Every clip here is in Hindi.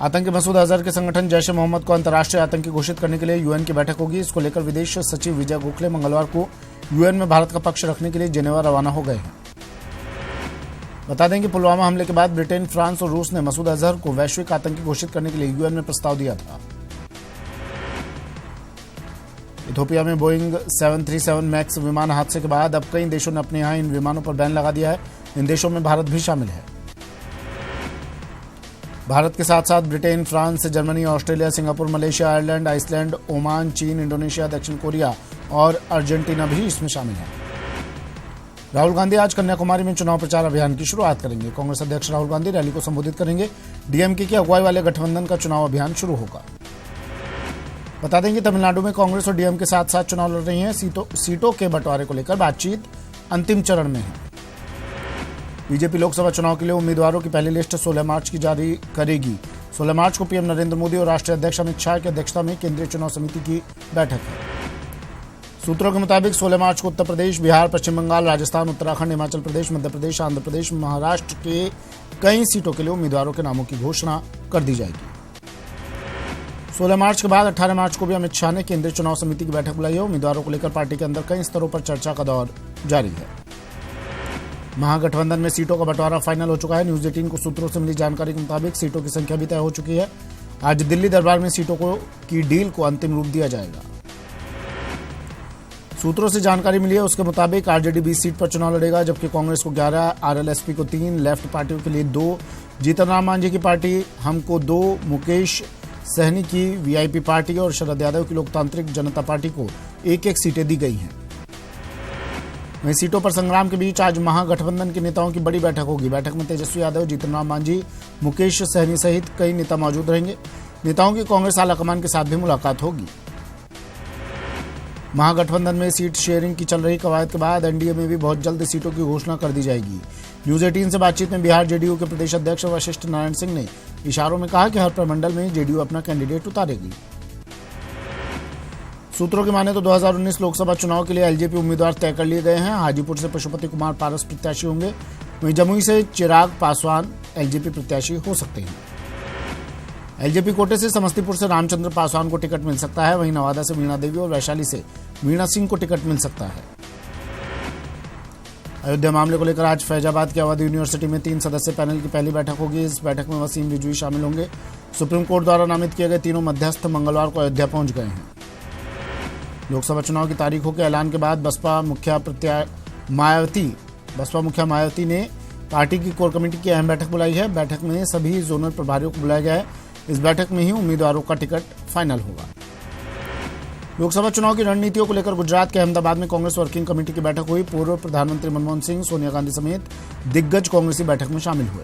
आतंकी मसूद अजहर के संगठन जैश ए मोहम्मद को अंतर्राष्ट्रीय आतंकी घोषित करने के लिए यूएन की बैठक होगी। इसको लेकर विदेश सचिव विजय गोखले मंगलवार को यूएन में भारत का पक्ष रखने के लिए जेनेवा रवाना हो गए हैं। बता दें कि पुलवामा हमले के बाद ब्रिटेन, फ्रांस और रूस ने मसूद अजहर को वैश्विक आतंकी घोषित करने के लिए यूएन में प्रस्ताव दिया था। इथियोपिया में बोइंग 737 मैक्स विमान हादसे के बाद अब कई देशों ने अपने यहां इन विमानों पर बैन लगा दिया है। इन देशों में भारत भी शामिल है। भारत के साथ साथ Britain, France, Germany, Australia, Singapore, Malaysia, Ireland, Iceland, Oman, चीन, इंडोनेशिया, दक्षिण कोरिया और अर्जेंटीना भी इसमें शामिल है। राहुल गांधी आज कन्याकुमारी में चुनाव प्रचार अभियान की शुरुआत करेंगे। कांग्रेस अध्यक्ष राहुल गांधी रैली को संबोधित करेंगे। डीएमके की अगुवाई वाले गठबंधन का चुनाव अभियान शुरू होगा। बता दें कि तमिलनाडु में कांग्रेस और डीएमके साथ साथ चुनाव लड़ रही हैं। सीटों के बंटवारे को लेकर बातचीत अंतिम चरण में है। बीजेपी लोकसभा चुनाव के लिए उम्मीदवारों की पहली लिस्ट 16 मार्च की जारी करेगी। 16 मार्च को पीएम नरेंद्र मोदी और राष्ट्रीय अध्यक्ष अमित शाह की अध्यक्षता में केंद्रीय चुनाव समिति की बैठक है। सूत्रों के मुताबिक 16 मार्च को उत्तर प्रदेश, बिहार, पश्चिम बंगाल, राजस्थान, उत्तराखंड, हिमाचल प्रदेश, मध्य प्रदेश, आंध्र प्रदेश, महाराष्ट्र के कई सीटों के लिए उम्मीदवारों के नामों की घोषणा कर दी जाएगी। 16 मार्च के बाद 18 मार्च को भी अमित शाह ने केंद्रीय चुनाव समिति की बैठक बुलाई है। उम्मीदवारों को लेकर पार्टी के अंदर कई स्तरों पर चर्चा का दौर जारी है। महागठबंधन में सीटों का बंटवारा फाइनल हो चुका है। न्यूज 18 को सूत्रों से मिली जानकारी के मुताबिक सीटों की संख्या भी तय हो चुकी है। आज दिल्ली दरबार में सीटों की डील को अंतिम रूप दिया जाएगा। सूत्रों से जानकारी मिली है, उसके मुताबिक आरजेडी 20 सीट पर चुनाव लड़ेगा, जबकि कांग्रेस को 11, आरएलएसपी को 3, लेफ्ट पार्टियों के लिए 2, जीतन राम मांझी की पार्टी हमको 2, मुकेश सहनी की वीआईपी पार्टी और शरद यादव की लोकतांत्रिक जनता पार्टी को 1-1 सीटें दी गई हैं। वहीं सीटों पर संग्राम के बीच आज महागठबंधन के नेताओं की बड़ी बैठक होगी। बैठक में तेजस्वी यादव, जीतन राम मांझी, मुकेश सहनी सहित कई नेता मौजूद रहेंगे। नेताओं की कांग्रेस आलाकमान के साथ भी मुलाकात होगी। महागठबंधन में सीट शेयरिंग की चल रही कवायद के बाद एनडीए में भी बहुत जल्द सीटों की घोषणा कर दी जाएगी। न्यूज 18 से बातचीत में बिहार जेडीयू के प्रदेश अध्यक्ष वशिष्ठ नारायण सिंह ने इशारों में कहा कि हर प्रमंडल में जेडीयू अपना कैंडिडेट उतारेगी। सूत्रों की माने तो 2019 लोकसभा चुनाव के लिए एलजेपी उम्मीदवार तय कर लिए गए हैं। हाजीपुर से पशुपति कुमार पारस प्रत्याशी होंगे। वहीं जमुई से चिराग पासवान एलजेपी प्रत्याशी हो सकते हैं। एलजेपी कोटे से समस्तीपुर से रामचंद्र पासवान को टिकट मिल सकता है। वहीं नवादा से मीणा देवी और वैशाली से मीणा सिंह को टिकट मिल सकता है। अयोध्या मामले को लेकर आज फैजाबाद की अवध यूनिवर्सिटी में 3 सदस्यीय पैनल की पहली बैठक होगी। इस बैठक में वसीम रिजवी शामिल होंगे। सुप्रीम कोर्ट द्वारा नामित किए गए तीनों मध्यस्थ मंगलवार को अयोध्या पहुंच गए हैं। लोकसभा चुनाव की तारीखों के ऐलान के बाद बसपा मुखिया मायावती ने पार्टी की कोर कमेटी की अहम बैठक बुलाई है। बैठक में सभी जोनल प्रभारियों को बुलाया गया है। इस बैठक में ही उम्मीदवारों का टिकट फाइनल होगा। लोकसभा चुनाव की रणनीतियों को लेकर गुजरात के अहमदाबाद में कांग्रेस वर्किंग कमेटी की बैठक हुई। पूर्व प्रधानमंत्री मनमोहन सिंह, सोनिया गांधी समेत दिग्गज कांग्रेसी बैठक में शामिल हुए।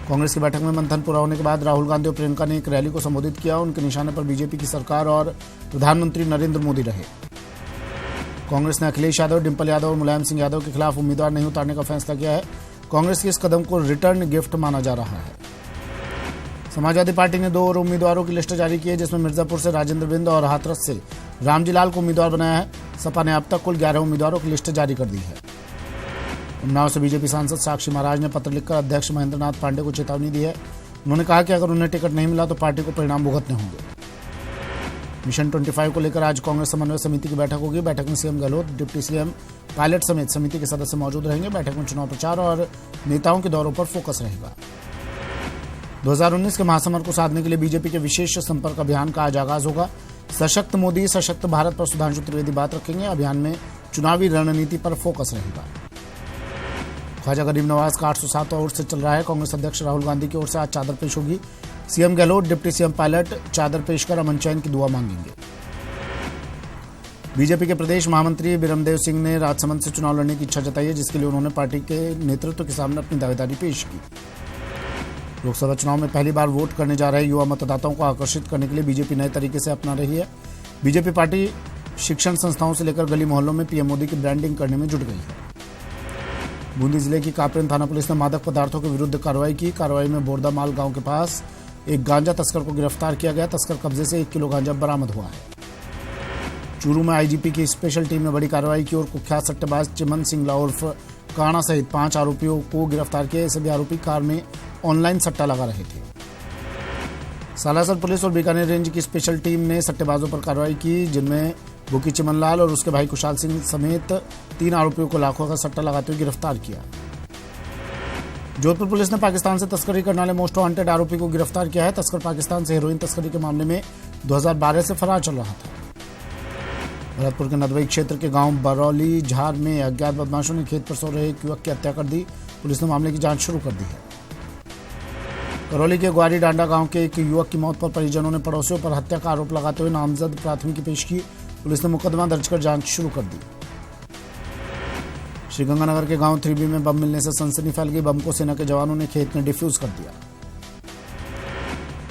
कांग्रेस की बैठक में मंथन पूरा होने के बाद राहुल गांधी और प्रियंका ने एक रैली को संबोधित किया। उनके निशाने पर बीजेपी की सरकार और प्रधानमंत्री नरेंद्र मोदी रहे। कांग्रेस ने अखिलेश यादव, डिंपल यादव और मुलायम सिंह यादव के खिलाफ उम्मीदवार नहीं उतारने का फैसला किया है। कांग्रेस के इस कदम को रिटर्न गिफ्ट माना जा रहा है। समाजवादी पार्टी ने 2 और उम्मीदवारों की लिस्ट जारी की है, जिसमें मिर्जापुर से राजेंद्र बिंद और हाथरस से रामजी लाल को उम्मीदवार बनाया है। सपा ने अब तक कुल 11 उम्मीदवारों की लिस्ट जारी कर दी है। उन्नाव से बीजेपी सांसद साक्षी महाराज ने पत्र लिखकर अध्यक्ष महेंद्र नाथ पांडे को चेतावनी दी है। उन्होंने कहा कि अगर उन्हें टिकट नहीं मिला तो पार्टी को परिणाम भुगतने होंगे। मिशन 25 को लेकर आज कांग्रेस समन्वय समिति की बैठक होगी। बैठक में CM Gehlot, deputy CM pilot समेत समिति के सदस्य मौजूद रहेंगे। बैठक में चुनाव प्रचार और नेताओं के दौरों पर फोकस रहेगा। 2019 के महासमर को साधने के लिए बीजेपी के विशेष संपर्क अभियान का आज आगाज होगा। सशक्त मोदी, सशक्त भारत पर सुधांशु त्रिवेदी बात रखेंगे। अभियान में चुनावी रणनीति पर फोकस रहेगा। ख्वाजा गरीब नवाज का 807 ओर से चल रहा है। कांग्रेस अध्यक्ष राहुल गांधी की ओर से आज चादर पेश होगी। CM Gehlot, deputy CM pilot चादर पेश कर अमन चैन की दुआ मांगेंगे। बीजेपी के प्रदेश महामंत्री बिरमदेव सिंह ने राजसमंद से चुनाव लड़ने की इच्छा जताई है, जिसके लिए उन्होंने पार्टी के नेतृत्व के सामने अपनी दावेदारी पेश की। लोकसभा चुनाव में पहली बार वोट करने जा रहे युवा मतदाताओं को आकर्षित करने के लिए बीजेपी नए तरीके से अपना रही है। बीजेपी पार्टी शिक्षण संस्थाओं से लेकर गली मोहल्लों में पीएम मोदी की ब्रांडिंग करने में जुट गई है। बूंदी जिले की कापरेन थाना पुलिस ने मादक पदार्थों के विरुद्ध कार्रवाई की। कार्रवाई में बोरदामाल गांव के पास एक गांजा तस्कर को गिरफ्तार किया गया। तस्कर कब्जे से 1 किलो गांजा बरामद हुआ है। चूरू में आईजीपी की स्पेशल टीम ने बड़ी कार्रवाई की और कुख्यात सट्टेबाज चिमन सिंह उर्फ काणा सहित 5 आरोपियों को गिरफ्तार किया। ये सभी आरोपी कार में ऑनलाइन सट्टा लगा रहे थे। सालासर पुलिस और बीकानेर रेंज की स्पेशल टीम ने सट्टेबाजों पर कार्रवाई की, जिनमें बुकी चिमनलाल और उसके भाई कुशाल सिंह समेत 3 आरोपियों को लाखों का सट्टा लगाते हुए गिरफ्तार किया। जोधपुर पुलिस ने पाकिस्तान से तस्करी करने वाले मोस्ट वांटेड आरोपी को गिरफ्तार किया है। तस्कर पाकिस्तान से हेरोइन तस्करी के मामले में 2012 से फरार चल रहा था। भरतपुर के नदवई क्षेत्र के गांव बरौली झार में अज्ञात बदमाशों ने खेत पर सो रहे एक युवक की हत्या कर दी। पुलिस ने मामले की जांच शुरू कर दी है। करौली के ग्वारी डांडा गांव के एक युवक की मौत पर परिजनों ने पड़ोसियों पर हत्या का आरोप लगाते हुए नामजद प्राथमिकी पेश की। पुलिस ने मुकदमा दर्ज कर जांच शुरू कर दी। श्रीगंगानगर के गांव 3B में बम मिलने से सनसनी फैल गई। बम को सेना के जवानों ने खेत में डिफ्यूज कर दिया।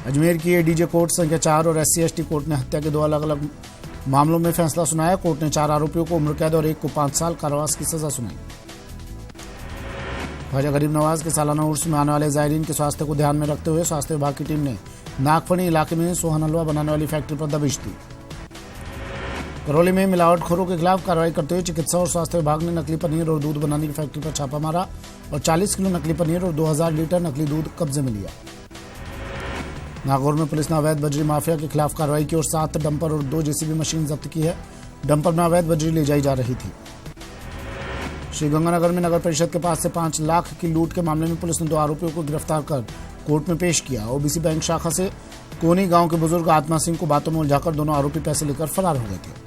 अजमेर की एडीजे कोर्ट संख्या 4 और SC/ST कोर्ट ने हत्या के 2 अलग अलग मामलों में फैसला सुनाया। कोर्ट ने 4 आरोपियों को उम्र कैद और एक को 5 साल कारावास की सजा सुनाई। ख्वाजा गरीब नवाज के सालाना उर्स में आने वाले जायरीन के स्वास्थ्य को ध्यान में रखते हुए स्वास्थ्य विभाग की टीम ने नागफनी इलाके में सोहन हलवा बनाने वाली फैक्ट्री पर दबिश दी। करौली में मिलावटखोरों के खिलाफ कार्रवाई करते हुए चिकित्सा और स्वास्थ्य विभाग ने नकली पनीर और दूध बनाने की फैक्ट्री पर छापा मारा और 40 किलो नकली पनीर और 2000 लीटर नकली दूध कब्जे में लिया। नागौर में पुलिस ने अवैध बजरी माफिया के खिलाफ कार्रवाई की और 7 डंपर और 2 JCB मशीन जब्त की है। डंपर में अवैध बजरी ले जाई जा रही थी। श्रीगंगानगर में नगर परिषद के पास से 5 लाख की लूट के मामले में पुलिस ने 2 आरोपियों को गिरफ्तार कर कोर्ट में पेश किया। OBC बैंक शाखा से कोनी गांव के बुजुर्ग आत्मा सिंह को बातों में उलझाकर दोनों आरोपी पैसे लेकर फरार हो गए थे।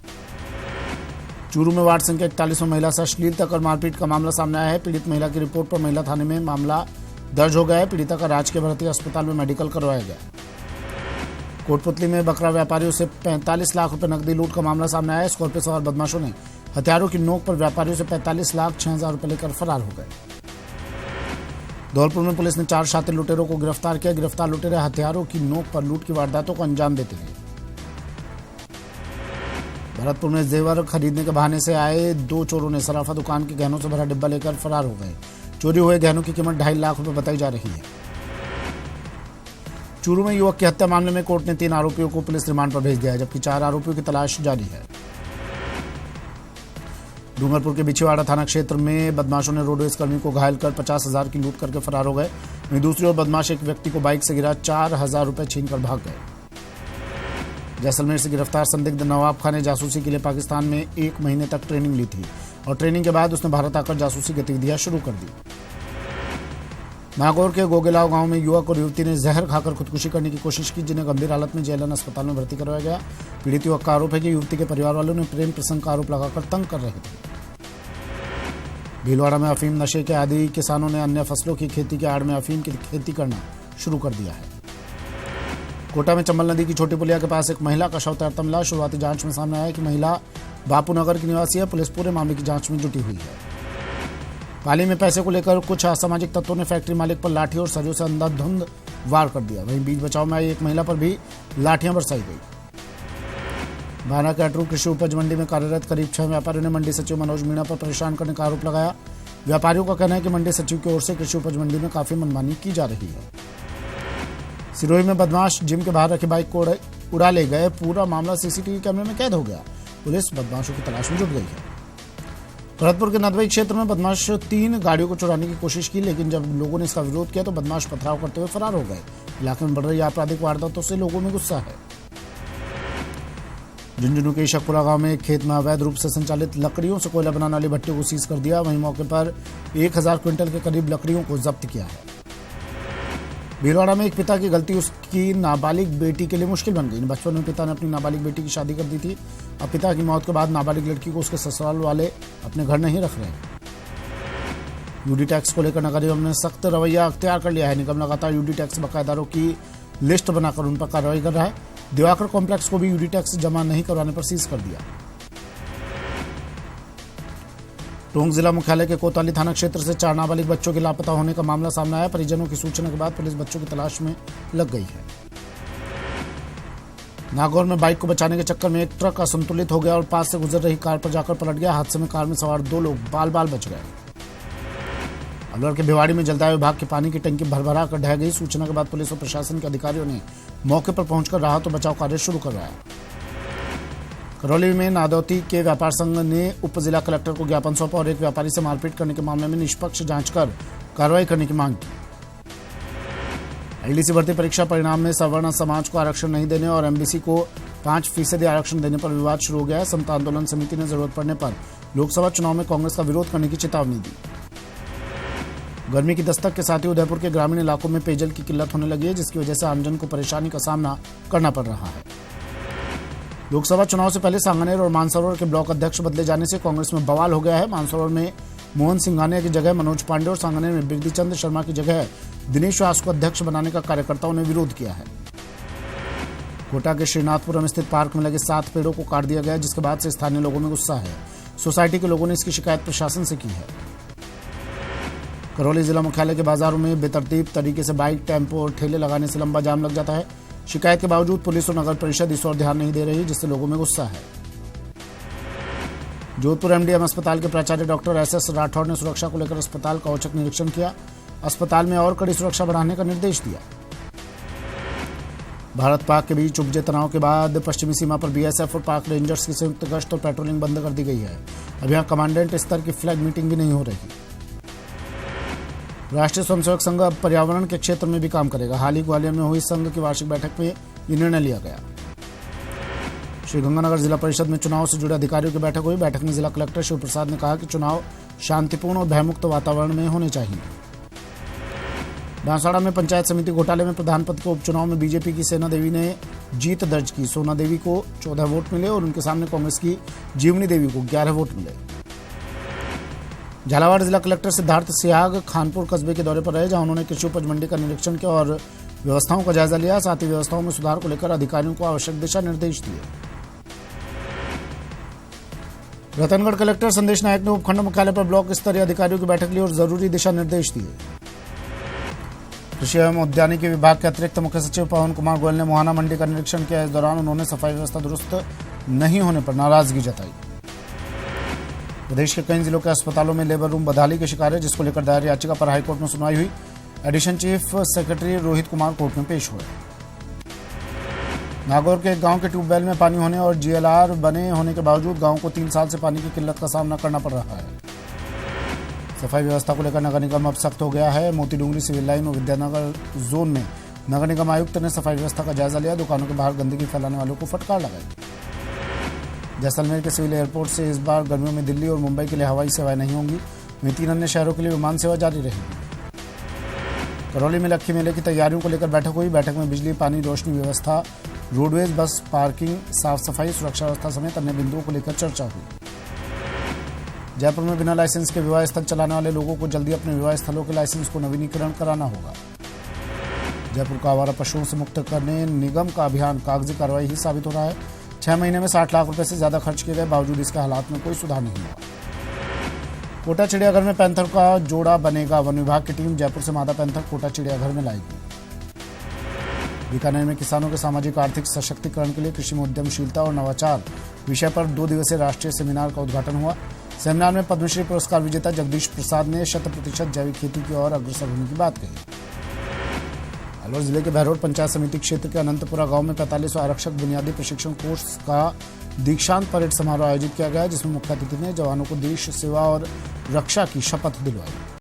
चूरू में वार्ड संख्या 41 में महिला से अश्लीलता कर मारपीट का मामला सामने आया है। पीड़ित महिला की रिपोर्ट पर महिला थाने में मामला दर्ज हो गया है। पीड़िता का राजकीय भर्ती अस्पताल में मेडिकल करवाया गया। कोटपुतली में बकरा व्यापारियों से 45 लाख रुपए नकदी लूट का मामला सामने आया है। स्कॉर्पियो सवार बदमाशों ने हथियारों की नोक पर व्यापारियों से 45 लाख 6 हजार रुपए लेकर फरार हो गए। धौलपुर में पुलिस ने 4 शातिर लुटेरों को गिरफ्तार किया। गिरफ्तार लुटेरे हथियारों की नोक पर लूट की वारदातों को अंजाम देते थे। भरतपुर में जेवर खरीदने के बहाने से आए 2 चोरों ने सराफा दुकान के गहनों से भरा डिब्बा लेकर फरार हो गए। चोरी हुए गहनों की कीमत 2.5 लाख रुपए बताई जा रही है। चूरू में युवक की हत्या मामले में कोर्ट ने 3 आरोपियों को पुलिस रिमांड पर भेज दिया है, जबकि 4 आरोपियों की तलाश जारी है। डूंगरपुर के बिछीवाड़ा थाना क्षेत्र में बदमाशों ने रोडवेज कर्मी को घायल कर 50,000 की लूट करके फरार हो गए। वहीं दूसरी ओर बदमाश एक व्यक्ति को बाइक से गिरा 4,000 रुपए छीनकर भाग गए। जैसलमेर से गिरफ्तार संदिग्ध नवाब खान ने जासूसी के लिए पाकिस्तान में 1 महीने तक ट्रेनिंग ली थी और ट्रेनिंग के बाद उसने भारत आकर जासूसी गतिविधियां शुरू कर दी। नागौर के गोगेलाव गांव में युवक और युवती ने जहर खाकर खुदकुशी करने की कोशिश की, जिन्हें गंभीर हालत में जेएलएन अस्पताल में भर्ती करवाया गया। पीड़ित युवक का आरोप है कि युवती के परिवार वालों ने प्रेम प्रसंग का आरोप लगाकर तंग कर रहे थे। भीलवाड़ा में अफीम नशे के आदी किसानों ने अन्य फसलों की खेती के आड़ में अफीम की खेती करना शुरू कर दिया है। कोटा में चंबल नदी की छोटी पुलिया के पास एक महिला का शव तैरता मिला। शुरुआती जांच में सामने आया है कि महिला बापूनगर की निवासी है। पुलिस पूरे मामले की जांच में जुटी हुई है। पाली में पैसे को लेकर कुछ असामाजिक तत्वों ने फैक्ट्री मालिक पर लाठी और सरियों से अंधाधुंध वार कर दिया। वहीं बीच बचाव में आई एक महिला पर भी लाठियां बरसाई गई। भाना के अटरू कृषि उपज मंडी में कार्यरत करीब 6 व्यापारियों ने मंडी सचिव मनोज मीणा पर परेशान करने का आरोप लगाया। व्यापारियों का कहना है कि मंडी सचिव की ओर से कृषि उपज मंडी में काफी मनमानी की जा रही है। सिरोही में बदमाश जिम के बाहर रखी बाइक को उड़ा ले गए। पूरा मामला CCTV कैमरे में कैद हो गया। पुलिस बदमाशों की तलाश में जुट गई है। भरतपुर के नदवई क्षेत्र में बदमाश 3 गाड़ियों को चुराने की कोशिश की, लेकिन जब लोगों ने इसका विरोध किया तो बदमाश पथराव करते हुए फरार हो गए। इलाके में बढ़ रही आपराधिक वारदातों से लोगों में गुस्सा है। झुंझुनू के इशकपुरा गांव में एक खेत में अवैध रूप से संचालित लकड़ियों से कोयला बनाने वाली भट्टी को सीज कर दिया। वहीं मौके पर 1000 क्विंटल के करीब लकड़ियों को जब्त किया है। भीलवाड़ा में एक पिता की गलती उसकी नाबालिग बेटी के लिए मुश्किल बन गई। बचपन में पिता ने अपनी नाबालिग बेटी की शादी कर दी थी। अब पिता की मौत के बाद नाबालिग लड़की को उसके ससुराल वाले अपने घर नहीं रख रहे। यूडी टैक्स को लेकर नगर निगम ने सख्त रवैया अख्तियार कर लिया है। निगम लगातार यूडी टैक्स बकायेदारों की लिस्ट बनाकर उन पर कार्रवाई कर रहा है। दिवाकर कॉम्प्लेक्स को भी यूडी टैक्स जमा नहीं करवाने पर सीज कर दिया। टोंक जिला मुख्यालय के कोतवाली थाना क्षेत्र से 4 नाबालिग बच्चों के लापता होने का मामला सामने आया। परिजनों की सूचना के बाद पुलिस बच्चों की तलाश में लग गई है। नागौर में बाइक को बचाने के चक्कर में एक ट्रक असंतुलित हो गया और पास से गुजर रही कार पर जाकर पलट गया। हादसे में कार में सवार 2 लोग बाल बाल बच गए। अलवर के भिवाड़ी में जलदाय विभाग की पानी की टंकी भरभरा कर ढह गई। सूचना के बाद पुलिस और प्रशासन के अधिकारियों ने मौके पर पहुंचकर राहत और बचाव कार्य शुरू करवाया। करौली में नादौती के व्यापार संघ ने उप जिला कलेक्टर को ज्ञापन सौंपा और एक व्यापारी से मारपीट करने के मामले में निष्पक्ष जांच कर कार्रवाई करने की मांग की। एलडीसी भर्ती परीक्षा परिणाम में सवर्ण समाज को आरक्षण नहीं देने और एमबीसी को 5% आरक्षण देने पर विवाद शुरू हो गया है। समता आंदोलन समिति ने जरूरत पड़ने पर लोकसभा चुनाव में कांग्रेस का विरोध करने की चेतावनी दी। गर्मी की दस्तक के साथ ही उदयपुर के ग्रामीण इलाकों में पेयजल की किल्लत होने लगी है, जिसकी वजह से आमजन को परेशानी का सामना करना पड़ रहा है। लोकसभा चुनाव से पहले सांगनेर और मानसरोवर के ब्लॉक अध्यक्ष बदले जाने से कांग्रेस में बवाल हो गया है। मानसरोवर में मोहन सिंघानिया की जगह मनोज पांडे और सांगनेर में बिरदी चंद शर्मा की जगह दिनेश व्यास को अध्यक्ष बनाने का कार्यकर्ताओं ने विरोध किया है। कोटा के श्रीनाथपुरम स्थित पार्क में लगे 7 पेड़ों को काट दिया गया, जिसके बाद से स्थानीय लोगों में गुस्सा है। सोसाइटी के लोगों ने इसकी शिकायत प्रशासन से की है। करौली जिला मुख्यालय के बाजारों में बेतरतीब तरीके से बाइक, टेम्पो और ठेले लगाने से लंबा जाम लग जाता है। शिकायत के बावजूद पुलिस और नगर परिषद इस ओर ध्यान नहीं दे रही, जिससे लोगों में गुस्सा है। जोधपुर एमडीएम अस्पताल के प्राचार्य डॉक्टर एसएस राठौड़ ने सुरक्षा को लेकर अस्पताल का औचक निरीक्षण किया। अस्पताल में और कड़ी सुरक्षा बढ़ाने का निर्देश दिया। भारत पाक के बीच उपजे तनाव के बाद पश्चिमी सीमा पर बीएसएफ और पाक रेंजर्स की संयुक्त गश्त और पेट्रोलिंग बंद कर दी गई है। अब यहां कमांडेंट स्तर की फ्लैग मीटिंग भी नहीं हो रही। राष्ट्रीय स्वयंसेवक संघ अब पर्यावरण के क्षेत्र में भी काम करेगा। हाल ही ग्वालियर में हुई संघ की वार्षिक बैठक में ये निर्णय लिया गया। श्रीगंगानगर जिला परिषद में चुनाव से जुड़े अधिकारियों की बैठक हुई। बैठक में जिला कलेक्टर शिव प्रसाद ने कहा कि चुनाव शांतिपूर्ण और भयमुक्त वातावरण में होने चाहिए। बांसवाड़ा में पंचायत समिति घोटाले में प्रधान पद के उपचुनाव में बीजेपी की सेना देवी ने जीत दर्ज की। सोना देवी को 14 वोट मिले और उनके सामने कांग्रेस की जीवनी देवी को 11 वोट मिले। झालावाड़ जिला कलेक्टर सिद्धार्थ सियाग खानपुर कस्बे के दौरे पर रहे, जहां उन्होंने कृषि उपज मंडी का निरीक्षण किया और व्यवस्थाओं का जायजा लिया। साथ ही व्यवस्थाओं में सुधार को लेकर अधिकारियों को आवश्यक दिशा निर्देश दिए। रतनगढ़ कलेक्टर संदेश नायक ने उपखंड मुख्यालय पर ब्लॉक स्तरीय अधिकारियों की बैठक ली और जरूरी दिशा निर्देश दिए। कृषि एवं उद्यानिकी विभाग के अतिरिक्त मुख्य सचिव पवन कुमार गोयल ने मोहाना मंडी का निरीक्षण किया। इस दौरान उन्होंने सफाई व्यवस्था दुरुस्त नहीं होने पर नाराजगी जताई। प्रदेश के कई जिलों के अस्पतालों में लेबर रूम बदहाली के शिकार है, जिसको लेकर दायर याचिका पर हाईकोर्ट में सुनवाई हुई। Addition chief secretary Rohit Kumar court में पेश हुए। नागौर के एक गांव के ट्यूबवेल में पानी होने और जीएलआर बने होने के बावजूद गांव को 3 साल से पानी की किल्लत का सामना करना पड़ रहा है। सफाई व्यवस्था को लेकर नगर निगम अब सख्त हो गया है। मोती डूंगरी सिविल लाइन और विद्यानगर जोन में नगर निगम आयुक्त ने सफाई व्यवस्था का जायजा लिया। दुकानों के बाहर गंदगी फैलाने वालों को फटकार लगाई। जैसलमेर के सिविल एयरपोर्ट से इस बार गर्मियों में दिल्ली और मुंबई के लिए हवाई सेवाएं नहीं होंगी। वहीं 3 अन्य शहरों के लिए विमान सेवा जारी रहेगी। करौली में लक्खी मेले की तैयारियों को लेकर बैठक हुई। बैठक में बिजली, पानी, रोशनी व्यवस्था, रोडवेज, बस पार्किंग, साफ सफाई, सुरक्षा व्यवस्था समेत अन्य बिंदुओं को लेकर चर्चा हुई। जयपुर में बिना लाइसेंस के विवाह स्थल चलाने वाले लोगों को जल्दी अपने विवाह स्थलों के लाइसेंस को नवीनीकरण कराना होगा। जयपुर को आवारा पशुओं से मुक्त करने निगम का अभियान कागजी कार्रवाई ही साबित हो रहा है। 6 महीने में 60 लाख रुपए से ज्यादा खर्च किए गए, बावजूद इसके हालात में कोई सुधार नहीं हुआ। कोटा चिड़ियाघर में पैंथर का जोड़ा बनेगा। वन विभाग की टीम जयपुर से मादा पैंथर कोटा चिड़ियाघर में लाएगी। बीकानेर में किसानों के सामाजिक आर्थिक सशक्तिकरण के लिए कृषि में उद्यमशीलता और नवाचार विषय पर 2 दिवसीय राष्ट्रीय सेमिनार का उद्घाटन हुआ। सेमिनार में पद्मश्री पुरस्कार विजेता जगदीश प्रसाद ने 100% जैविक खेती की ओर अग्रसर होने की बात कही। अलवर जिले के बहरोड पंचायत समिति क्षेत्र के अनंतपुरा गांव में 45 आरक्षक बुनियादी प्रशिक्षण कोर्स का दीक्षांत परेड समारोह आयोजित किया गया, जिसमें मुख्य अतिथि ने जवानों को देश सेवा और रक्षा की शपथ दिलवाई।